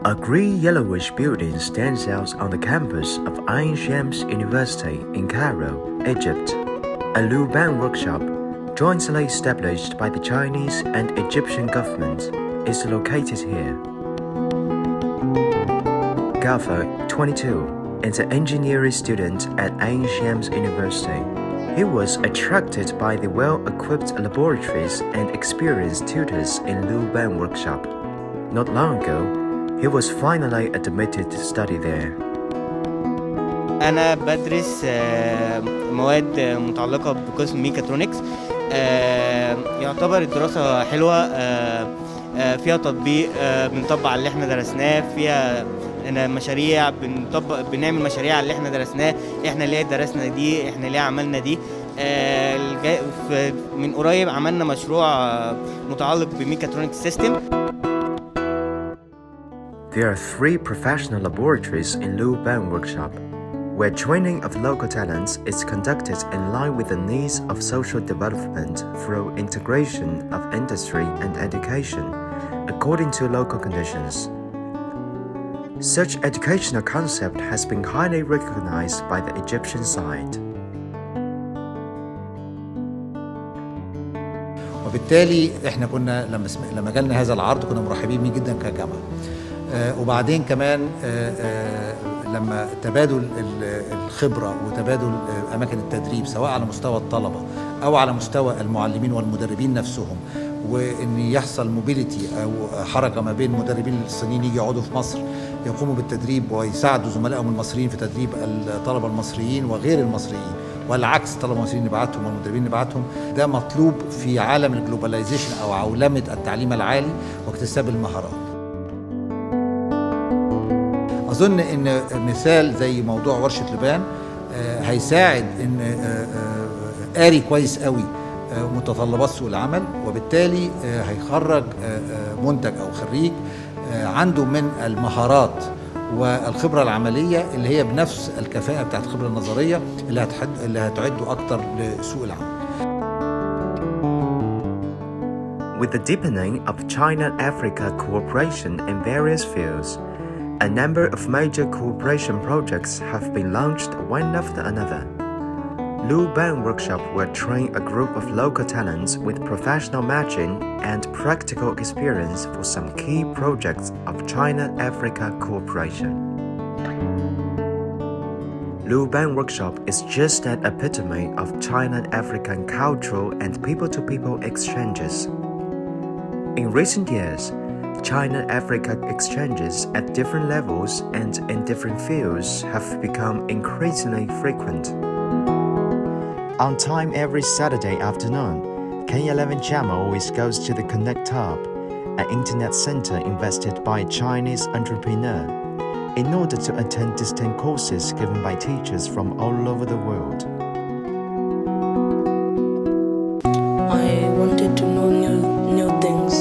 A green-yellowish building stands out on the campus of Ain Shams University in Cairo, Egypt. A Luban Workshop, jointly established by the Chinese and Egyptian government, is located here. Gaffer, 22, is an engineering student at Ain Shams University. He was attracted by the well-equipped laboratories and experienced tutors in Luban Workshop. Not long ago, he was finally admitted to study there. أنا بدرس مواد متعلقة بقسم ميكاترونكس. يعتبر الدراسة حلوة، فيها تطبيق، بنطبق على اللي احنا درسناه، فيها مشاريع، بنعمل مشاريع على اللي احنا درسناه، احنا ليه درسنا دي، احنا ليه عملنا دي. من قريب عملنا مشروع متعلق بميكاترونكس سيستم. There are 3 professional laboratories in Luban Workshop, where training of local talents is conducted in line with the needs of social development through integration of industry and education, according to local conditions. Such educational concept has been highly recognized by the Egyptian side. وبالتالي احنا كنا لما جالنا هذا العرض كنا مرحبين بيه جدا كجامعه. وبعدين كمان لما تبادل الخبره وتبادل اماكن التدريب سواء على مستوى الطلبه او على مستوى المعلمين والمدربين نفسهم، وان يحصل موبيليتي او حركه ما بين مدربين الصينيين يجي يقعدوا في مصر يقوموا بالتدريب ويساعدوا زملائهم المصريين في تدريب الطلبه المصريين وغير المصريين، والعكس الطلبه المصريين نبعتهم والمدربين نبعتهم. ده مطلوب في عالم الجلوباليزيشن او عولمه التعليم العالي واكتساب المهارات. أظن إن مثال زي موضوع ورشة لبان هيساعد إن قاري كويس قوي متطلبات سوق العمل، وبالتالي هيخرج منتج أو خريج عنده من المهارات والخبرة العملية اللي هي بنفس الكفاءة بتاعت الخبرة النظرية اللي هتعده أكتر لسوق العمل. With the deepening of China-Africa cooperation in various fields, a number of major cooperation projects have been launched one after another. Luban Workshop will train a group of local talents with professional matching and practical experience for some key projects of China-Africa cooperation. Luban Workshop is just an epitome of China-African cultural and people-to-people exchanges. In recent years, China-Africa exchanges at different levels and in different fields have become increasingly frequent. On time every Saturday afternoon, K11 Channel always goes to the Konnect Hub, an internet center invested by a Chinese entrepreneur, in order to attend distant courses given by teachers from all over the world. I wanted to know new things.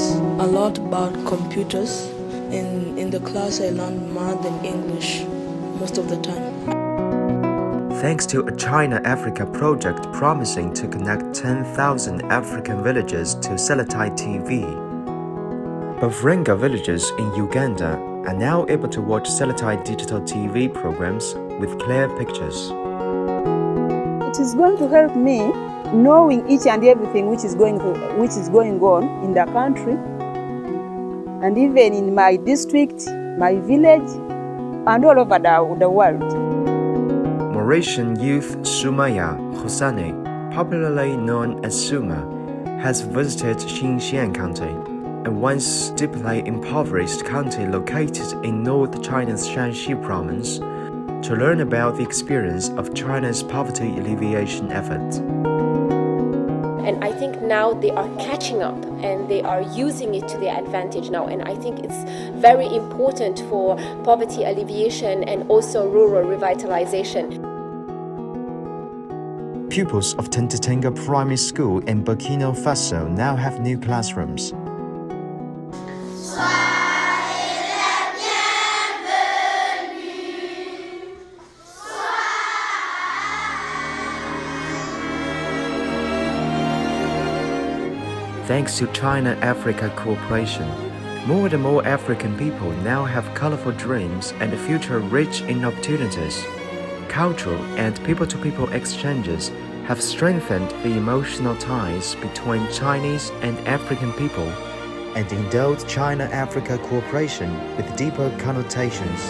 A lot about computers. In the class I learned math and English most of the time. Thanks to a China-Africa project promising to connect 10,000 African villages to satellite TV, Bavringa villages in Uganda are now able to watch satellite digital TV programs with clear pictures. It is going to help me knowing each and everything which is going on in the country, and even in my district, my village, and all over the world. Mauritian youth Sumaya Hosani, popularly known as Suma, has visited Xinjiang County, a once deeply impoverished county located in North China's Shanxi province, to learn about the experience of China's poverty alleviation efforts. And I think now they are catching up and they are using it to their advantage now. And I think it's very important for poverty alleviation and also rural revitalization. Pupils of Tintatinga Primary School in Burkina Faso now have new classrooms. Thanks to China-Africa cooperation, More and more African people now have colorful dreams and a future rich in opportunities. Cultural and people-to-people exchanges have strengthened the emotional ties between Chinese and African people and endowed China-Africa cooperation with deeper connotations.